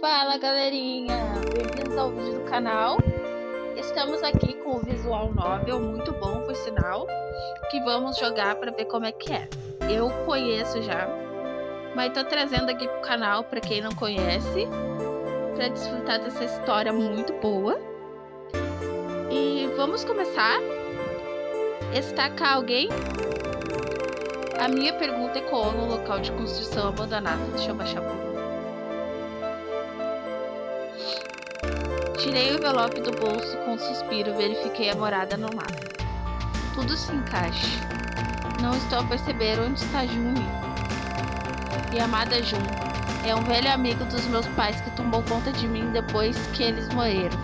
Fala galerinha, bem-vindos ao vídeo do canal. Estamos aqui com o visual novel, muito bom por sinal, que vamos jogar para ver como é que é. Eu conheço já, mas tô trazendo aqui pro canal para quem não conhece, para desfrutar dessa história muito boa. E vamos começar. Está cá alguém? A minha pergunta ecoou no local de construção abandonado. Deixa eu baixar o volume. Tirei o envelope do bolso com um suspiro, verifiquei a morada no mapa. Tudo se encaixa. Não estou a perceber onde está Jumi. E amada Jun, é um velho amigo dos meus pais que tomou conta de mim depois que eles morreram.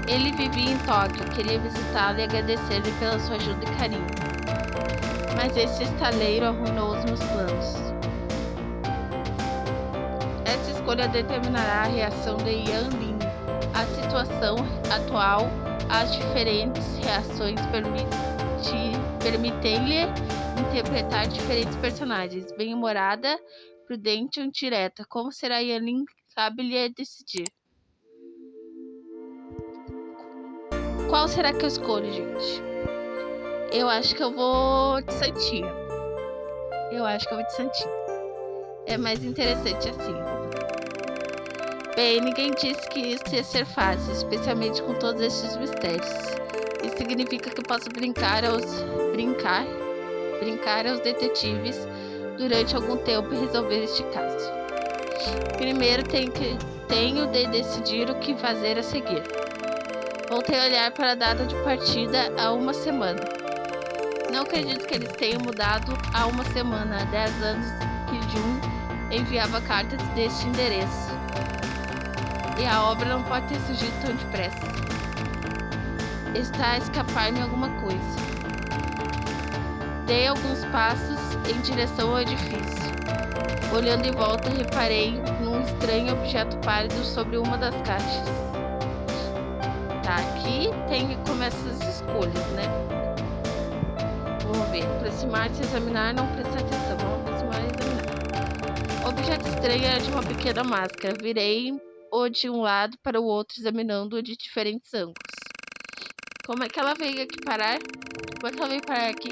Ele vivia em Tóquio, queria visitá-lo e agradecer-lhe pela sua ajuda e carinho. Mas esse estaleiro arruinou os meus planos. Essa escolha determinará a reação de Yan Lin. A situação atual, as diferentes reações permitem-lhe interpretar diferentes personagens. Bem-humorada, prudente ou indireta. Como será Yan Lin? Cabe-lhe decidir. Qual será que eu escolho, gente? Eu acho que eu vou de Santinho. É mais interessante assim. Bem, ninguém disse que isso ia ser fácil, especialmente com todos esses mistérios. Isso significa que posso brincar aos detetives durante algum tempo e resolver este caso. Primeiro tenho de decidir o que fazer a seguir. Voltei a olhar para a data de partida há uma semana. Não acredito que eles tenham mudado há uma semana, há 10 anos que Jun enviava cartas deste endereço. E a obra não pode ter surgido tão depressa. Está a escapar-me alguma coisa. Dei alguns passos em direção ao edifício. Olhando em volta, reparei num estranho objeto pálido sobre uma das caixas. Tá, aqui começa as escolhas, né? Vamos ver. Aproximar-se, examinar, não prestar atenção. Vamos aproximar e examinar. O objeto estranho era de uma pequena máscara. Virei-o de um lado para o outro, examinando-o de diferentes ângulos. Como é que ela veio aqui parar? Aqui?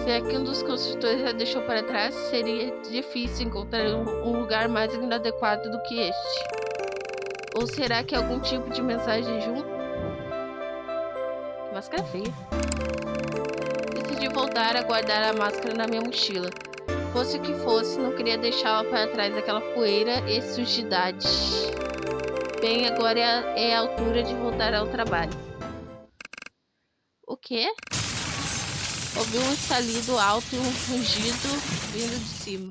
Será que um dos construtores a deixou para trás? Seria difícil encontrar um lugar mais inadequado do que este. Ou será que é algum tipo de mensagem junto? Máscara feia. Decidi voltar a guardar a máscara na minha mochila. Fosse o que fosse, não queria deixá-la para trás daquela poeira e sujidade. Bem, agora é a altura de voltar ao trabalho. O quê? Ouvi um estalido alto e um rugido vindo de cima.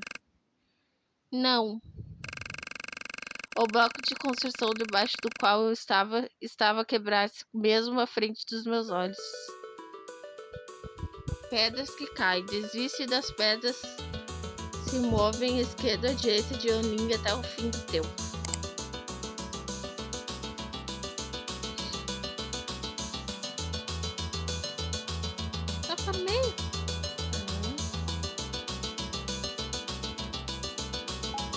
Não. O bloco de construção debaixo do qual eu estava a quebrar-se mesmo à frente dos meus olhos. Pedras que caem. Desvie-se das pedras. Se movem esquerda à direita de Onin até o fim do tempo. Também.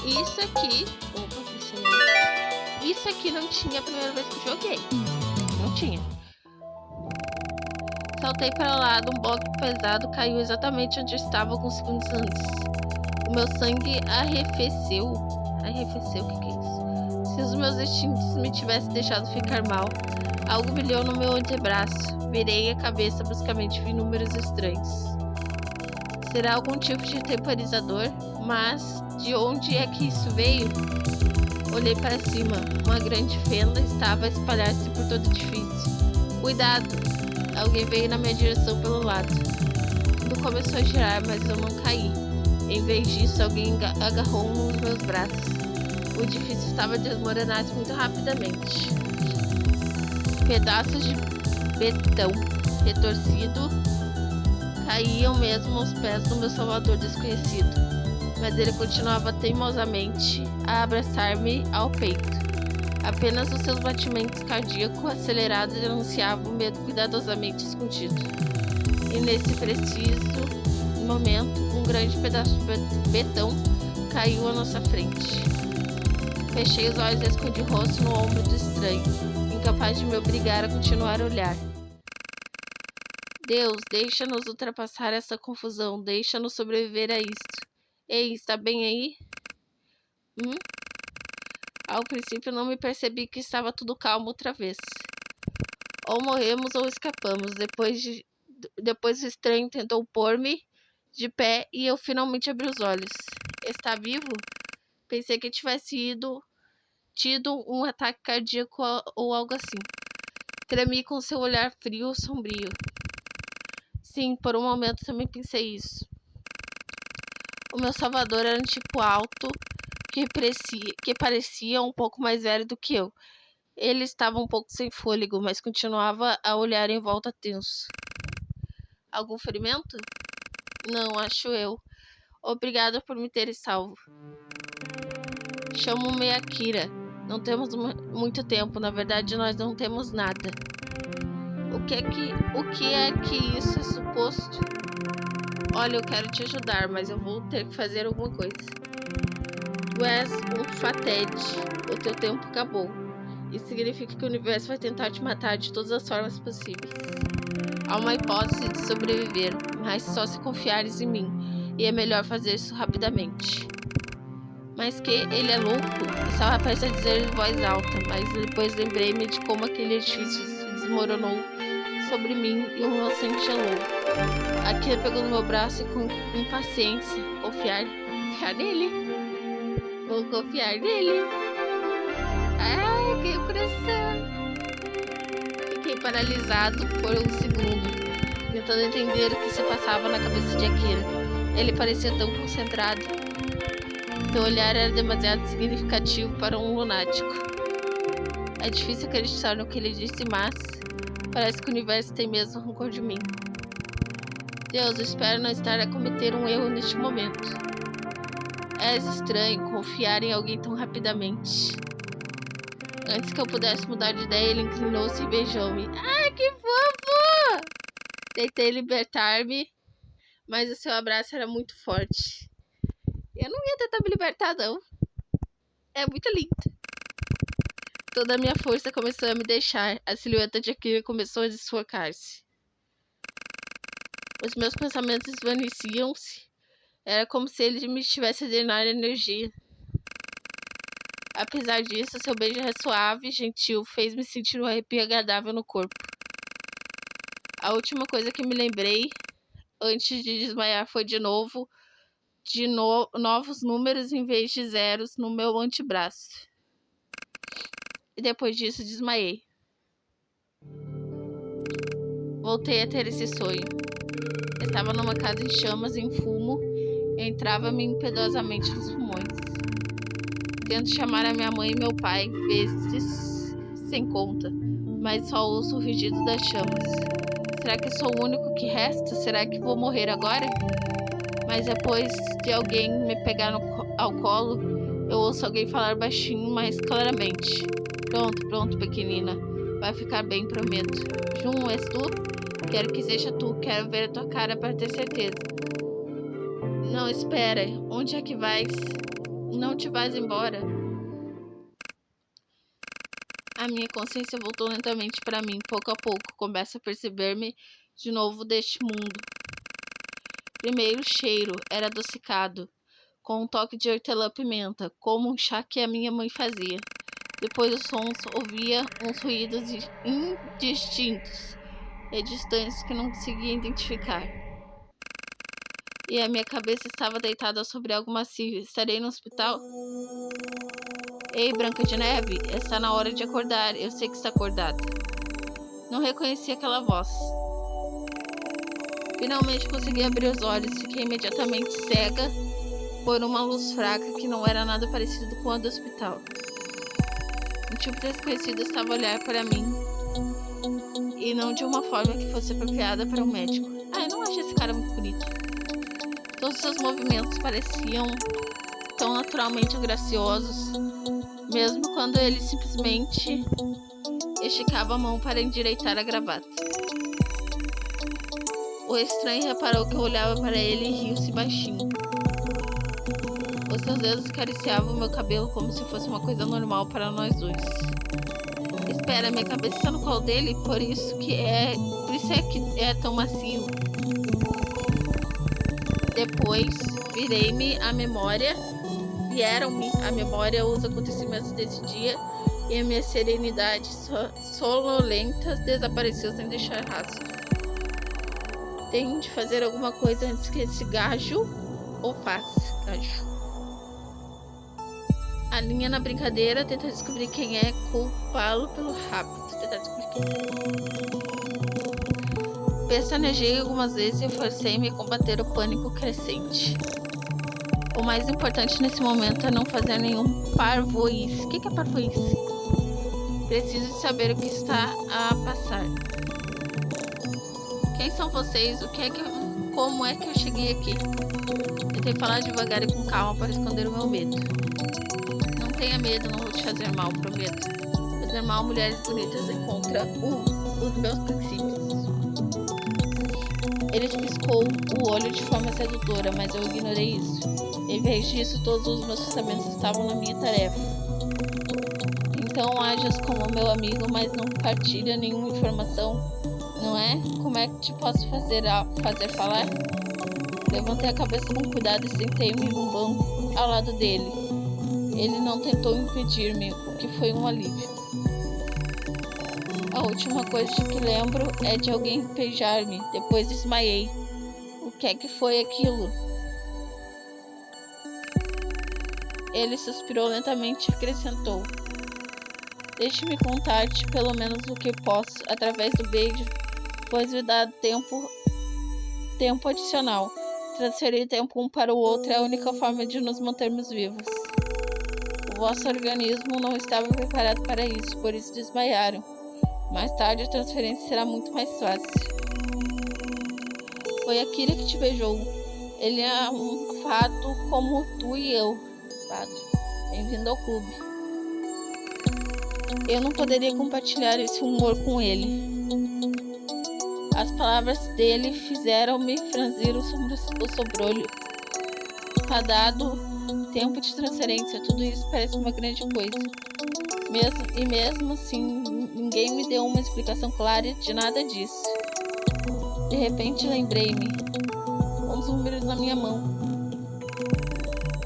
Isso aqui. Opa, isso aqui não tinha a primeira vez que joguei. Não tinha. Saltei para o lado, um bloco pesado caiu exatamente onde eu estava alguns segundos antes. O meu sangue arrefeceu. Arrefeceu? O que é isso? Se os meus instintos me tivessem deixado ficar mal, algo brilhou no meu antebraço. Virei a cabeça bruscamente vi números estranhos. Será algum tipo de temporizador? Mas de onde é que isso veio? Olhei para cima. Uma grande fenda estava a espalhar-se por todo o edifício. Cuidado! Alguém veio na minha direção pelo lado. Tudo começou a girar, mas eu não caí. Em vez disso, alguém agarrou um dos meus braços. O edifício estava desmoronando muito rapidamente. Pedaços de betão retorcido caíam mesmo aos pés do meu salvador desconhecido, mas ele continuava teimosamente a abraçar-me ao peito. Apenas os seus batimentos cardíacos acelerados denunciavam o medo cuidadosamente escondido. E nesse preciso momento, um grande pedaço de betão caiu à nossa frente. Fechei os olhos e escondi o rosto no ombro do estranho, incapaz de me obrigar a continuar a olhar. Deus, deixa-nos ultrapassar essa confusão, deixa-nos sobreviver a isto. Ei, está bem aí? Ao princípio não me percebi que estava tudo calmo outra vez. Ou morremos ou escapamos. Depois o estranho tentou pôr-me de pé e eu finalmente abri os olhos. Está vivo? Pensei que tivesse tido um ataque cardíaco ou algo assim. Tremi com seu olhar frio e sombrio. Sim, por um momento também pensei isso. O meu salvador era um tipo alto, que parecia um pouco mais velho do que eu. Ele estava um pouco sem fôlego, mas continuava a olhar em volta tenso. Algum ferimento? Não, acho eu. Obrigada por me ter salvo. Chamo-me Akira. Não temos muito tempo, na verdade nós não temos nada. O que é que isso é suposto? Olha, eu quero te ajudar, mas eu vou ter que fazer alguma coisa. Tu és um fated. O teu tempo acabou. Isso significa que o universo vai tentar te matar de todas as formas possíveis. Há uma hipótese de sobreviver, mas só se confiares em mim. E é melhor fazer isso rapidamente. Mas que ele é louco? Estava prestes a dizer em voz alta, mas depois lembrei-me de como aquele edifício se desmoronou sobre mim e o meu sangue gelou. Akira pegou no meu braço e com impaciência, confiar nele. Vou confiar nele. Ai, que coração. Fiquei paralisado por um segundo, tentando entender o que se passava na cabeça de Akira. Ele parecia tão concentrado. Seu olhar era demasiado significativo para um lunático. É difícil acreditar no que ele disse, mas parece que o universo tem mesmo rancor de mim. Deus, eu espero não estar a cometer um erro neste momento. És estranho confiar em alguém tão rapidamente. Antes que eu pudesse mudar de ideia, ele inclinou-se e beijou-me. Ai, que fofo! Tentei libertar-me, mas o seu abraço era muito forte. Eu não ia tentar me libertar, não. É muito lindo. Toda a minha força começou a me deixar. A silhueta de Akira começou a desfocar-se. Os meus pensamentos esvaneciam-se. Era como se ele me estivesse a drenar energia. Apesar disso, seu beijo era suave e gentil, fez-me sentir um arrepio agradável no corpo. A última coisa que me lembrei, antes de desmaiar, foi novos números em vez de zeros no meu antebraço. E depois disso, desmaiei. Voltei a ter esse sonho. Estava numa casa em chamas, em fumo, e entrava-me impiedosamente nos pulmões. Tento chamar a minha mãe e meu pai, vezes sem conta, mas só ouço o rugido das chamas. Será que sou o único que resta? Será que vou morrer agora? Mas depois de alguém me pegar ao colo, eu ouço alguém falar baixinho, mas claramente. Pronto, pequenina. Vai ficar bem, prometo. Jun, és tu? Quero que seja tu. Quero ver a tua cara para ter certeza. Não, espera. Onde é que vais? Não te vais embora. A minha consciência voltou lentamente para mim. Pouco a pouco, começo a perceber-me de novo deste mundo. Primeiro, o cheiro era adocicado, com um toque de hortelã-pimenta, como um chá que a minha mãe fazia. Depois os sons, ouvia uns ruídos indistintos e distantes que não conseguia identificar. E a minha cabeça estava deitada sobre algo macio. Estarei no hospital? Ei, Branca de Neve, está na hora de acordar. Eu sei que está acordada. Não reconheci aquela voz. Finalmente consegui abrir os olhos. Fiquei imediatamente cega por uma luz fraca que não era nada parecido com a do hospital. Um tipo desconhecido estava a olhar para mim, e não de uma forma que fosse apropriada para um médico. Eu não acho esse cara muito bonito. Todos os seus movimentos pareciam tão naturalmente graciosos, mesmo quando ele simplesmente esticava a mão para endireitar a gravata. O estranho reparou que eu olhava para ele e riu-se baixinho. Seus dedos acariciavam meu cabelo como se fosse uma coisa normal para nós dois. Espera, minha cabeça está no colo dele, por isso é que é tão macio. Depois, vieram-me à memória os acontecimentos desse dia e a minha serenidade sonolenta desapareceu sem deixar rastro. Tenho de fazer alguma coisa antes que esse gajo o faça. A linha na brincadeira tenta descobrir quem é, culpá-lo pelo rápido. Tentar descobrir quem é. Pestanejei algumas vezes e forcei-me a combater o pânico crescente. O mais importante nesse momento é não fazer nenhum parvoíce. O que é parvoíce? Preciso de saber o que está a passar. Quem são vocês? Como é que eu cheguei aqui? Tentei falar devagar e com calma para esconder o meu medo. Não tenha medo, não vou te fazer mal, prometo. Fazer mal a mulheres bonitas é contra os meus princípios. Ele piscou o olho de forma sedutora, mas eu ignorei isso. Em vez disso, todos os meus pensamentos estavam na minha tarefa. Então ajas como meu amigo, mas não partilha nenhuma informação, não é? Como é que te posso fazer falar? Levantei a cabeça com cuidado e sentei-me num banco ao lado dele. Ele não tentou impedir-me, o que foi um alívio. A última coisa que lembro é de alguém beijar-me, depois desmaiei. O que é que foi aquilo? Ele suspirou lentamente e acrescentou. Deixe-me contar-te pelo menos o que posso, através do beijo, pois me dá tempo adicional. Transferir tempo um para o outro é a única forma de nos mantermos vivos. O vosso organismo não estava preparado para isso, por isso desmaiaram. Mais tarde a transferência será muito mais fácil. Foi Akira que te beijou. Ele é um fato como tu e eu. Fato. Bem-vindo ao clube. Eu não poderia compartilhar esse humor com ele. As palavras dele fizeram-me franzir o sobrolho. Dado tempo de transferência, tudo isso parece uma grande coisa. Mesmo assim, ninguém me deu uma explicação clara de nada disso. De repente lembrei-me, com os números na minha mão.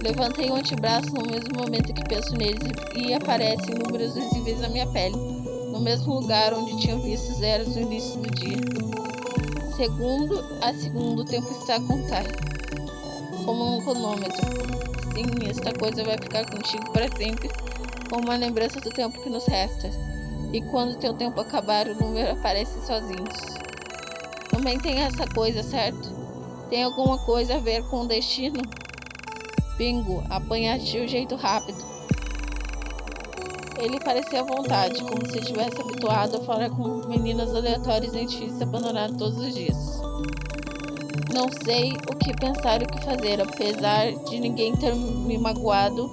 Levantei o antebraço no mesmo momento que penso neles e aparecem números visíveis na minha pele, no mesmo lugar onde tinha visto zeros no início do dia. Segundo a segundo, o tempo está a contar, como um cronômetro. Sim, esta coisa vai ficar contigo para sempre, como uma lembrança do tempo que nos resta. E quando teu tempo acabar, o número aparece sozinho. Também tem essa coisa, certo? Tem alguma coisa a ver com o destino? Bingo, apanhaste de um jeito rápido. Ele parecia à vontade, como se estivesse habituado a falar com meninas aleatórias em edifícios abandonados todos os dias. Não sei o que pensar e o que fazer, apesar de ninguém ter me magoado.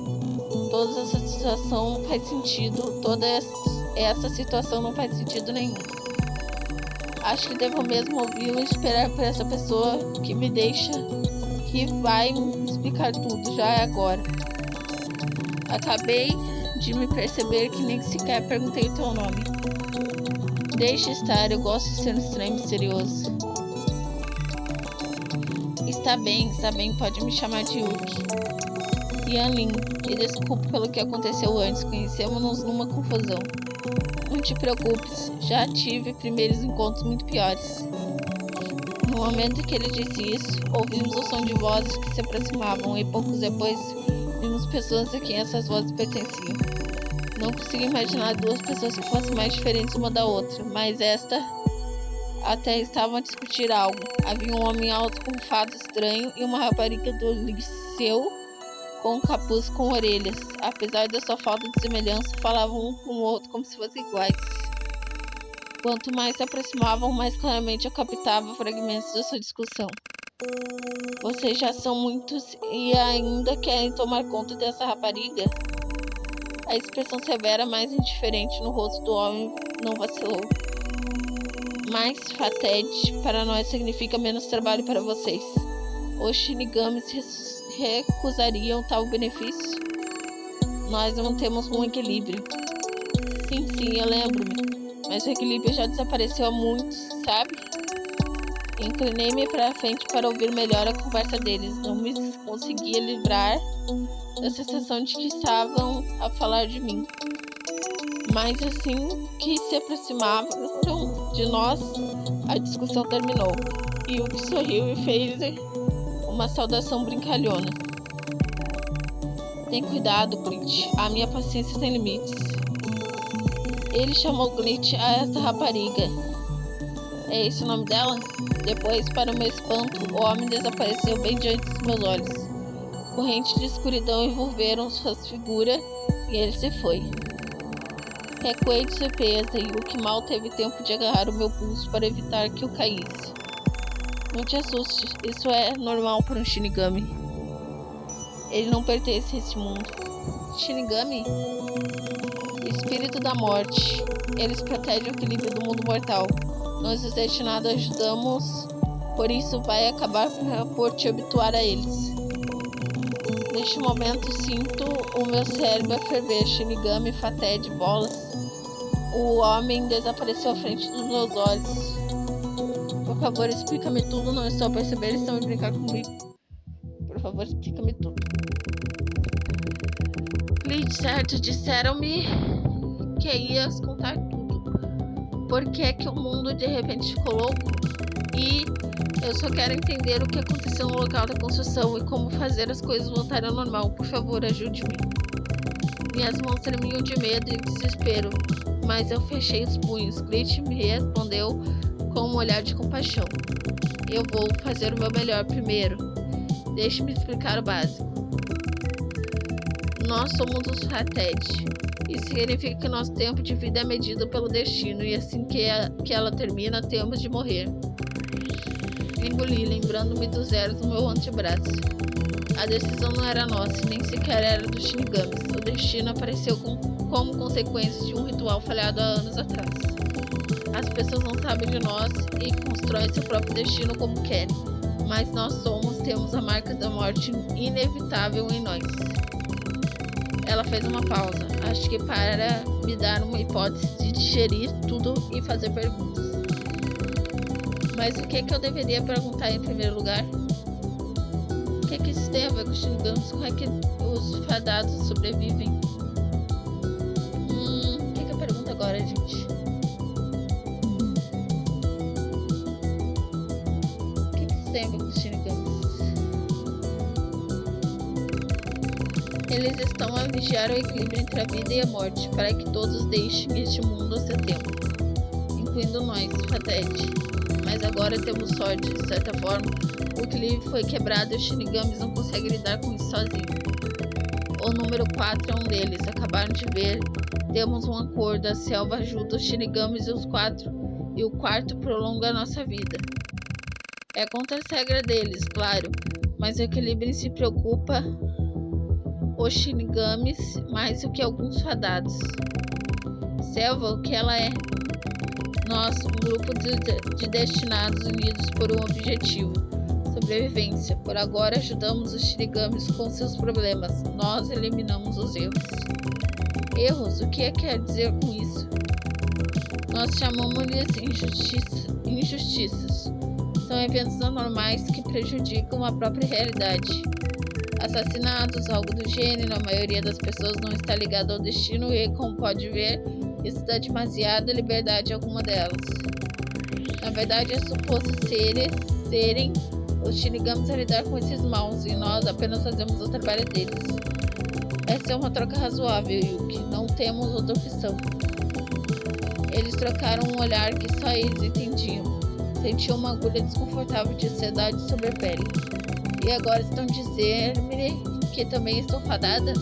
Toda essa situação não faz sentido. Toda essa situação não faz sentido nenhum. Acho que devo mesmo ouvi-lo e esperar por essa pessoa que me deixa, que vai me explicar tudo, já é agora. Acabei de me perceber que nem sequer perguntei o teu nome. Deixa estar, eu gosto de ser um estranho misterioso. Está bem, pode me chamar de Yuki. Yanlin, me desculpe pelo que aconteceu antes, conhecemos-nos numa confusão. Não te preocupes, já tive primeiros encontros muito piores. No momento em que ele disse isso, ouvimos o som de vozes que se aproximavam e poucos depois vimos pessoas a quem essas vozes pertenciam. Não consigo imaginar duas pessoas que fossem mais diferentes uma da outra, mas esta até estavam a discutir algo. Havia um homem alto com um fato estranho e uma rapariga do liceu com um capuz com orelhas. Apesar da sua falta de semelhança, falavam um com o outro como se fossem iguais. Quanto mais se aproximavam, mais claramente eu captava fragmentos da sua discussão. Vocês já são muitos e ainda querem tomar conta dessa rapariga? A expressão severa, mais indiferente no rosto do homem não vacilou. Mais fatete para nós significa menos trabalho para vocês. Os Shinigamis recusariam tal benefício? Nós mantemos um equilíbrio. Sim, eu lembro-me. Mas o equilíbrio já desapareceu há muito, sabe? Inclinei-me para a frente para ouvir melhor a conversa deles. Não me conseguia livrar da sensação de que estavam a falar de mim. Mas assim que se aproximavam de nós, a discussão terminou. E o que sorriu e fez uma saudação brincalhona. Tem cuidado, Glitch. A minha paciência tem limites. Ele chamou Glitch a esta rapariga. É esse o nome dela? Depois, para o meu espanto, o homem desapareceu bem diante dos meus olhos. Correntes de escuridão envolveram suas figuras e ele se foi. Recuei de surpresa e o que mal teve tempo de agarrar o meu pulso para evitar que eu caísse. Não te assuste, isso é normal para um Shinigami. Ele não pertence a esse mundo. Shinigami? Espírito da morte. Eles protegem o equilíbrio do mundo mortal. Nós, os destinados, ajudamos, por isso vai acabar por te habituar a eles. Neste momento, sinto o meu cérebro ferver. Shinigami, faté de bolas. O homem desapareceu à frente dos meus olhos. Por favor, explica-me tudo. Não estou a perceber. Eles estão a brincar comigo. Por favor, explica-me tudo. Glitch, certo, disseram-me que ias contar tudo. Por que é que o mundo de repente ficou louco? E eu só quero entender o que aconteceu no local da construção e como fazer as coisas voltarem ao normal. Por favor, ajude-me. Minhas mãos tremiam de medo e desespero, mas eu fechei os punhos. Glitch me respondeu com um olhar de compaixão. Eu vou fazer o meu melhor primeiro. Deixe-me explicar o básico. Nós somos os Fated. Isso significa que nosso tempo de vida é medido pelo destino e assim que ela termina, temos de morrer. Engoli, lembrando-me dos zeros no meu antebraço. A decisão não era nossa, nem sequer era dos Shinigamis. O destino apareceu como consequência de um ritual falhado há anos atrás. As pessoas não sabem de nós e constroem seu próprio destino como querem, mas nós temos a marca da morte inevitável em nós. Ela fez uma pausa, acho que para me dar uma hipótese de digerir tudo e fazer perguntas. Mas o que é que eu deveria perguntar em primeiro lugar? O que é que isso tem a ver com os Shinigamis? Como é que os fadados sobrevivem? O que é que eu pergunto agora, gente? O que é que isso tem a ver com os Shinigamis? Eles estão a vigiar o equilíbrio entre a vida e a morte, para que todos deixem este mundo a seu tempo, incluindo nós, Fated. Mas agora temos sorte, de certa forma. O equilíbrio foi quebrado e os Shinigamis não conseguem lidar com isso sozinhos. O número 4 é um deles, acabaram de ver. Temos um acordo, a selva ajuda os Shinigamis e o quarto prolonga a nossa vida. É contra as regras deles, claro, mas o equilíbrio se preocupa os Shinigamis mais do que alguns fadados. Selva, o que ela é? Nós, um grupo de destinados unidos por um objetivo, sobrevivência. Por agora ajudamos os Shinigamis com seus problemas. Nós eliminamos os erros. Erros? O que quer dizer com isso? Nós chamamos-lhes injustiças. São eventos anormais que prejudicam a própria realidade. Assassinatos, algo do gênero, a maioria das pessoas não está ligada ao destino e, como pode ver, isso dá demasiada liberdade a alguma delas. Na verdade, é suposto serem os Shinigamis a lidar com esses maus e nós apenas fazemos o trabalho deles. Essa é uma troca razoável, Yuki. Não temos outra opção. Eles trocaram um olhar que só eles entendiam. Sentiam uma agulha desconfortável de ansiedade sobre a pele. E agora estão dizendo-me que também estou fadada?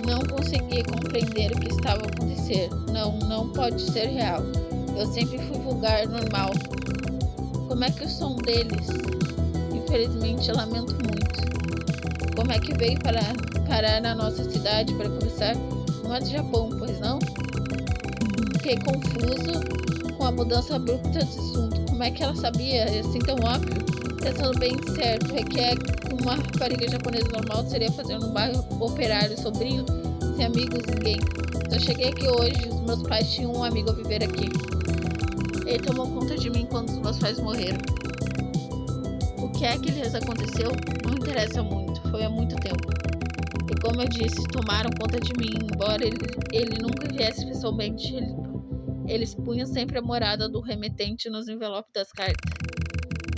Não consegui compreender o que estava a acontecer. Não pode ser real. Eu sempre fui vulgar, normal. Como é que o som deles? Infelizmente, lamento muito. Como é que veio parar na nossa cidade para começar? Não é do Japão, pois não? Fiquei confuso com a mudança abrupta de assunto. Como é que ela sabia? É assim tão óbvio? Pensando bem certo, requer uma rapariga japonesa normal seria fazer num bairro operário sombrio, sem amigos, ninguém. Só cheguei aqui hoje, os meus pais tinham um amigo a viver aqui. Ele tomou conta de mim quando os meus pais morreram. O que é que lhes aconteceu? Não interessa muito, foi há muito tempo. E como eu disse, tomaram conta de mim, embora ele nunca viesse pessoalmente. Eles punham sempre a morada do remetente nos envelopes das cartas.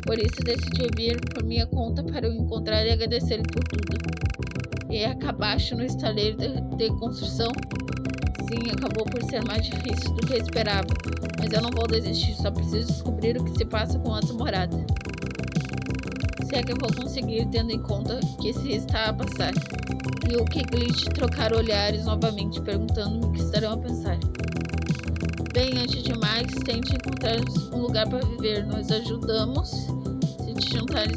Por isso decidi vir por minha conta para o encontrar e agradecer-lhe por tudo. E acabaste no estaleiro de construção? Sim, acabou por ser mais difícil do que eu esperava. Mas eu não vou desistir, só preciso descobrir o que se passa com essa morada. Se é que eu vou conseguir, tendo em conta que se está a passar. E o que Glitch trocar olhares novamente, perguntando-me o que estarão a pensar. Bem, antes de mais, tente encontrar um lugar para viver. Nós ajudamos se te juntares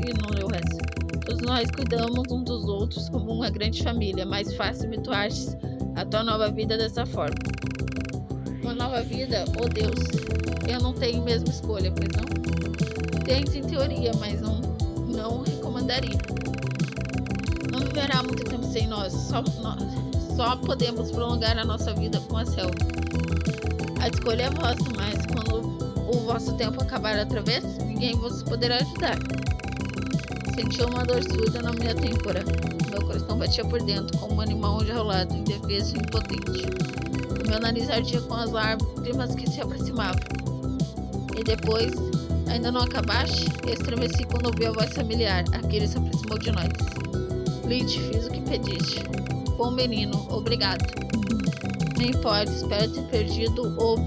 e não leu o resto. Todos nós cuidamos uns dos outros como uma grande família. Mais fácil habituar-se à tua nova vida dessa forma. Uma nova vida? Oh Deus, eu não tenho mesmo escolha, pois não? Tens em teoria, mas não recomendaria. Não viverá muito tempo sem nós. Só podemos prolongar a nossa vida com a selva. A escolha é vossa, mas quando o vosso tempo acabar outra vez, ninguém vos poderá ajudar. Senti uma dor surda na minha têmpora. Meu coração batia por dentro, como um animal enjaulado, indefeso e impotente. O meu nariz ardia com as lágrimas que se aproximavam. E depois, ainda não acabaste? Estremeci quando ouvi a voz familiar. Aquele se aproximou de nós. Glitch, fiz o que pediste. Bom menino, obrigado. Nem pode, espero ter perdido o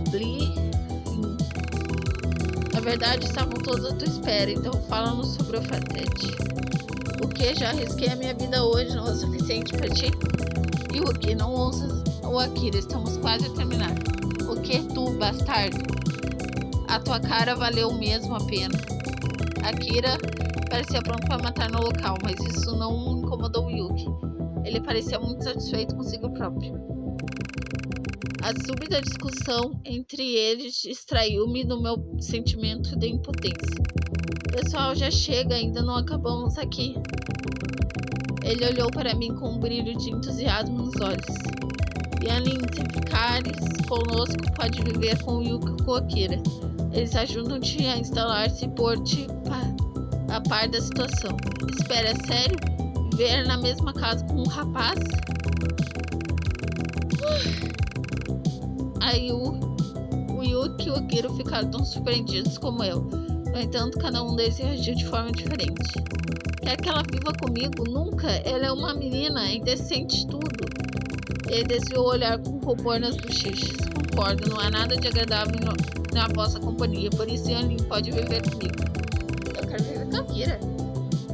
Na verdade, estavam todos à tua espera, então fala-nos sobre o Fatete. O que? Já arrisquei a minha vida hoje, não é o suficiente para ti? E o que? Não ouças o Akira, estamos quase a terminar. O que, tu, bastardo? A tua cara valeu mesmo a pena. Akira parecia pronto para matar no local, mas isso não incomodou o Yuki. Ele parecia muito satisfeito consigo próprio. A súbita discussão entre eles distraiu-me do meu sentimento de impotência. Pessoal, já chega, ainda não acabamos aqui. Ele olhou para mim com um brilho de entusiasmo nos olhos. Yanin, se ficares conosco, pode viver com o Yuki e com Akira. Eles ajudam-te a instalar-se e pôr-te a par da situação. Espera, é sério? Viver na mesma casa com um rapaz? Aí o Yuki e o Akira ficaram tão surpreendidos como eu. No entanto, cada um deles reagiu de forma diferente. Quer que ela viva comigo? Nunca! Ela é uma menina, é indecente tudo. Ele desviou o olhar com rubor nas bochechas. Concordo, não há nada de agradável na vossa companhia, por isso Yanin pode viver comigo. Eu quero viver com a Akira.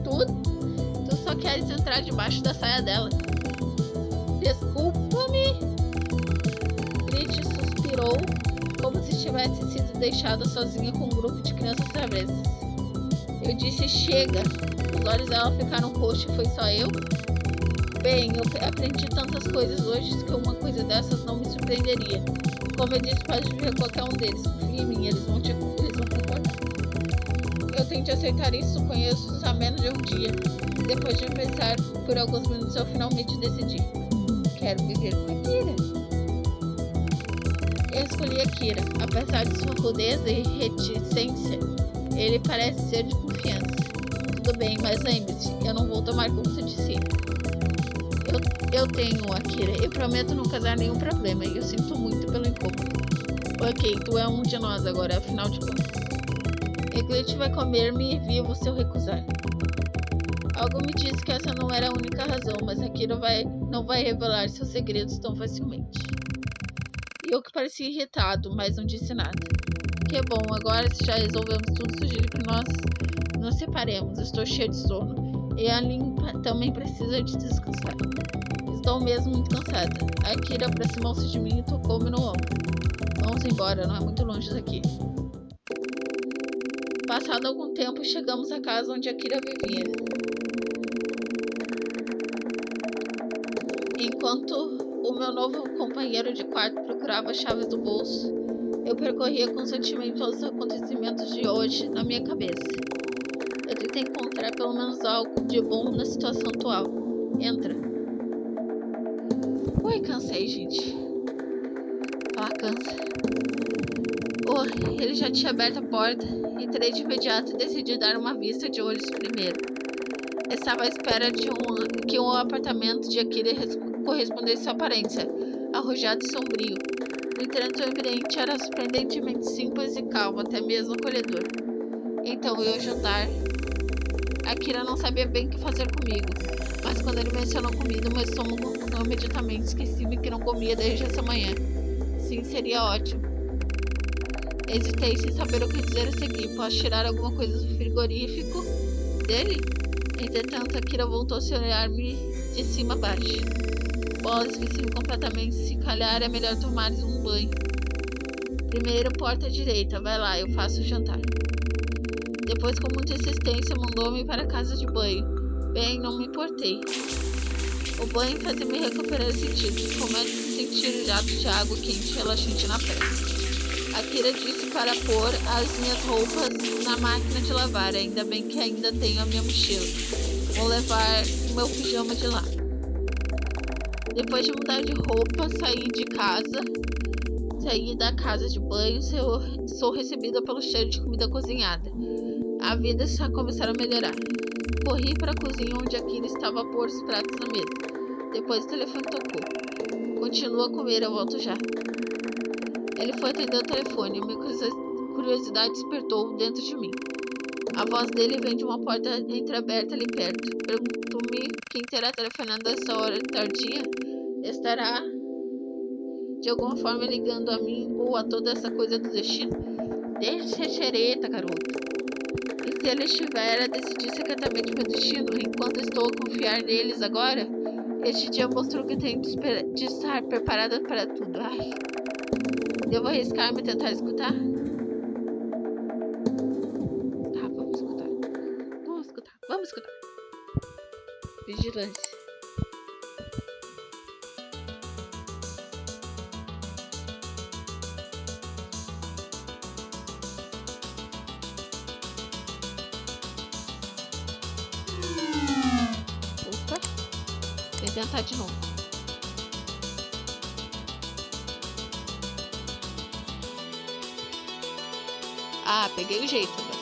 Tu só queres entrar debaixo da saia dela. Desculpa-me. Glitch suspirou, como se tivesse sido deixada sozinha com um grupo de crianças travessas. Eu disse, chega. Os olhos dela ficaram roxos e foi só eu? Bem, eu aprendi tantas coisas hoje que uma coisa dessas não me surpreenderia. Como eu disse, pode viver qualquer um deles. Confia em mim, eles vão concordar. Eu tenho de aceitar isso, conheço-os há menos de um dia. Depois de pensar por alguns minutos, eu finalmente decidi. Quero viver com a Akira. Eu escolhi Akira. Apesar de sua rudeza e reticência, ele parece ser de confiança. Tudo bem, mas lembre-se, eu não vou tomar conta de si. Eu tenho, Akira. Eu prometo não causar nenhum problema e eu sinto muito pelo incômodo. Ok, tu é um de nós agora, afinal de contas. E Glitch vai comer-me vivo se eu recusar. Algo me diz que essa não era a única razão, mas Akira não vai revelar seus segredos tão facilmente. E eu que parecia irritado, mas não disse nada. Que bom, agora se já resolvemos tudo, sugiro que nós nos separemos. Estou cheio de sono. E a Lin também precisa de descansar. Estou mesmo muito cansada. A Akira aproximou-se de mim e tocou-me no ombro. Vamos embora, não é muito longe daqui. Passado algum tempo, chegamos à casa onde Akira vivia. Enquanto o meu novo companheiro de quarto procurava as chaves do bolso, eu percorria constantemente todos os acontecimentos de hoje na minha cabeça. Eu tenta encontrar pelo menos algo de bom na situação atual. Entra. Ui, cansei, gente. Ah, cansa. Ele já tinha aberto a porta. Entrei de imediato e decidi dar uma vista de olhos primeiro. Estava à espera de que o apartamento de Akira correspondesse à aparência, arrojado e sombrio. No entanto, o ambiente era surpreendentemente simples e calmo, até mesmo acolhedor. Então eu jantar. Akira não sabia bem o que fazer comigo, mas quando ele mencionou comida, meu estômago imediatamente esqueci-me que não comia desde essa manhã. Sim, seria ótimo. Hesitei sem saber o que dizer a seguir. Posso tirar alguma coisa do frigorífico dele? Entretanto, Akira voltou a se olhar-me de cima a baixo. Bola, esqueci-me completamente. Se calhar é melhor tomares um banho. Primeiro, porta à direita. Vai lá, eu faço o jantar. Depois, com muita insistência, mandou-me para a casa de banho. Bem, não me importei. O banho fazia-me recuperar os sentidos. Começo a sentir o jato de água quente e relaxante na pele. Akira disse para pôr as minhas roupas na máquina de lavar. Ainda bem que ainda tenho a minha mochila. Vou levar o meu pijama de lá. Depois de mudar de roupa, saí da casa de banho. Sou recebida pelo cheiro de comida cozinhada. A vida está começando a melhorar. Corri para a cozinha onde Akira estava a pôr os pratos na mesa. Depois o telefone tocou. Continua a comer, eu volto já. Ele foi atender o telefone. Minha curiosidade despertou dentro de mim. A voz dele vem de uma porta entreaberta ali perto. Pergunto-me quem terá telefonado a essa hora tardia. Estará de alguma forma ligando a mim ou a toda essa coisa do destino? Deixa de ser xereta, garoto. E se ele estiver a decidir secretamente meu destino, enquanto estou a confiar neles agora? Este dia mostrou que tenho de estar preparada para tudo. Ai. Devo arriscar-me e tentar escutar? Tá, vamos escutar. Vamos escutar. Vigilância. Opa. Vou tentar de novo. Ah, peguei o jeito agora.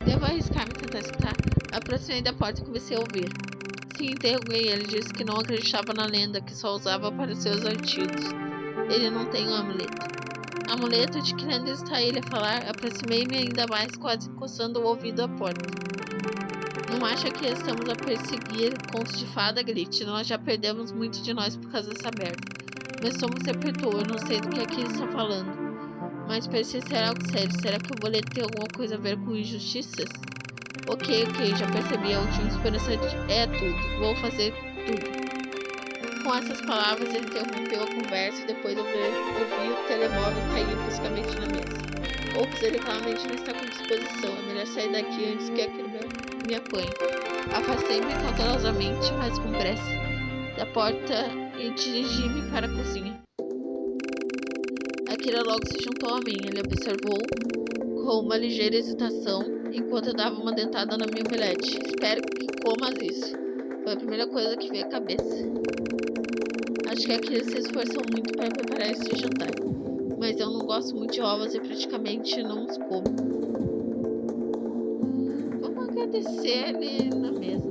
Devo arriscar-me e tentar escutar. Aproximei da porta e comecei a ouvir. Sim, interroguei. Ele disse que não acreditava na lenda, que só usava para seus artigos. Ele não tem um amuleto. Amuleto? De que lenda está ele a falar? Aproximei-me ainda mais, quase encostando o ouvido à porta. Não acha que estamos a perseguir contos de fada, Grit? Nós já perdemos muito de nós por causa dessa merda. Meu estômago se apertou. Eu não sei do que aqui ele está falando. Mas parecia ser algo sério. Será que o boleto tem alguma coisa a ver com injustiças? Ok, já percebi. A última esperança é tudo. Vou fazer tudo. Com essas palavras, ele interrompeu a conversa e depois ouvi o telemóvel cair bruscamente na mesa. Ops, ele claramente não está com disposição. É melhor sair daqui antes que aquele me apanhe. Afastei-me cautelosamente, mas com pressa, da porta e dirigi-me para a cozinha. Akira logo se juntou a mim. Ele observou com uma ligeira hesitação enquanto eu dava uma dentada na minha omelete. Espero que comas isso. Foi a primeira coisa que veio à cabeça. Acho que Akira se esforçou muito para preparar esse jantar, mas eu não gosto muito de ovos e praticamente não os como. Vamos agradecer ali na mesa.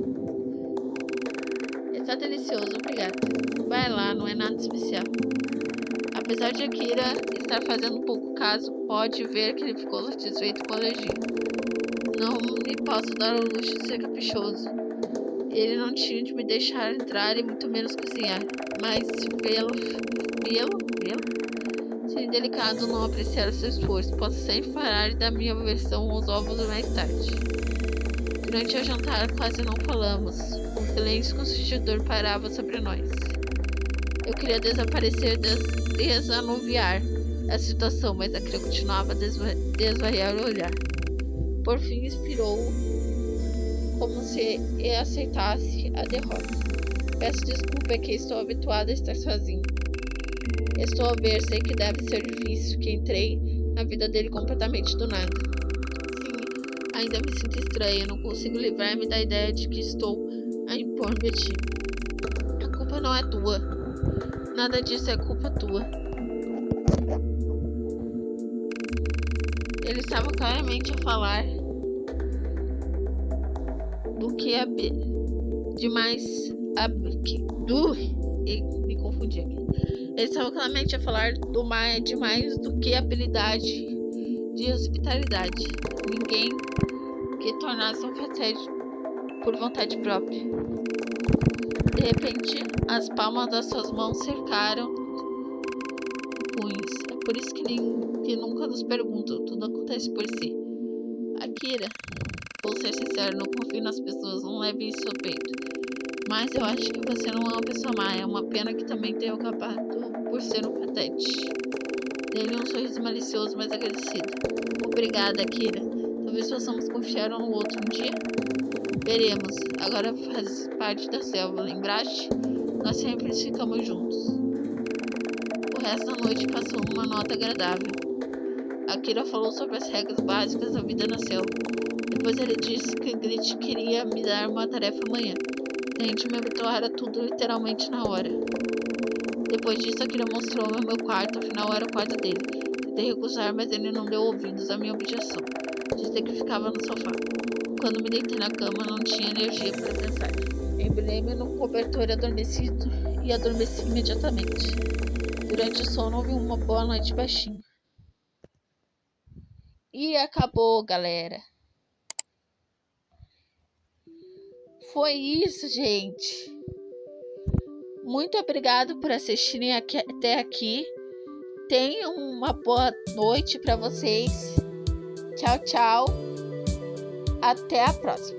Está delicioso, obrigado. Vai lá, não é nada especial. Apesar de Akira estar fazendo um pouco caso, pode ver que ele ficou satisfeito com a alergia. Não me posso dar o luxo de ser caprichoso. Ele não tinha de me deixar entrar e muito menos cozinhar. Mas vê-lo? Seria delicado não apreciar o seu esforço. Posso sempre falar da minha aversão aos ovos mais tarde. Durante o jantar quase não falamos. Um silêncio constrangedor pairava sobre nós. Eu queria desaparecer, desanuviar a situação, mas Akira continuava a desvariar o olhar. Por fim, expirou, como se aceitasse a derrota. Peço desculpa, é que estou habituada a estar sozinho. Estou a ver, sei que deve ser difícil, que entrei na vida dele completamente do nada. Sim, ainda me sinto estranha, não consigo livrar-me da ideia de que estou a impor-me a ti. A culpa não é tua. Nada disso é culpa tua. Ele estava claramente a falar do que é demais. Me confundi aqui. Ele estava claramente a falar de mais do que habilidade de hospitalidade. Ninguém que tornasse um facete por vontade própria. De repente, as palmas das suas mãos cercaram punhos. É por isso que nunca nos perguntam, tudo acontece por si. Akira, vou ser sincero, não confio nas pessoas, não leve isso ao peito. Mas eu acho que você não é uma pessoa má, é uma pena que também tenha acabado por ser um patete. Dei-lhe um sorriso malicioso, mas agradecido. Obrigada, Akira. Talvez possamos confiar um no outro um dia. Veremos. Agora faz parte da selva, lembraste? Nós sempre ficamos juntos. O resto da noite passou numa nota agradável. Akira falou sobre as regras básicas da vida na selva. Depois ele disse que Grit queria me dar uma tarefa amanhã. A gente me habituara tudo literalmente na hora. Depois disso, Akira mostrou-me o meu quarto, afinal era o quarto dele. Tentei recusar, mas ele não deu ouvidos à minha objeção. Disse que ficava no sofá. Quando me deitei na cama, não tinha energia para pensar. Embrulhei-me num cobertor adormecido e adormeci imediatamente. Durante o sono, ouvi uma boa noite baixinho. E acabou, galera. Foi isso, gente. Muito obrigado por assistirem até aqui. Tenham uma boa noite para vocês. Tchau, tchau. Até a próxima.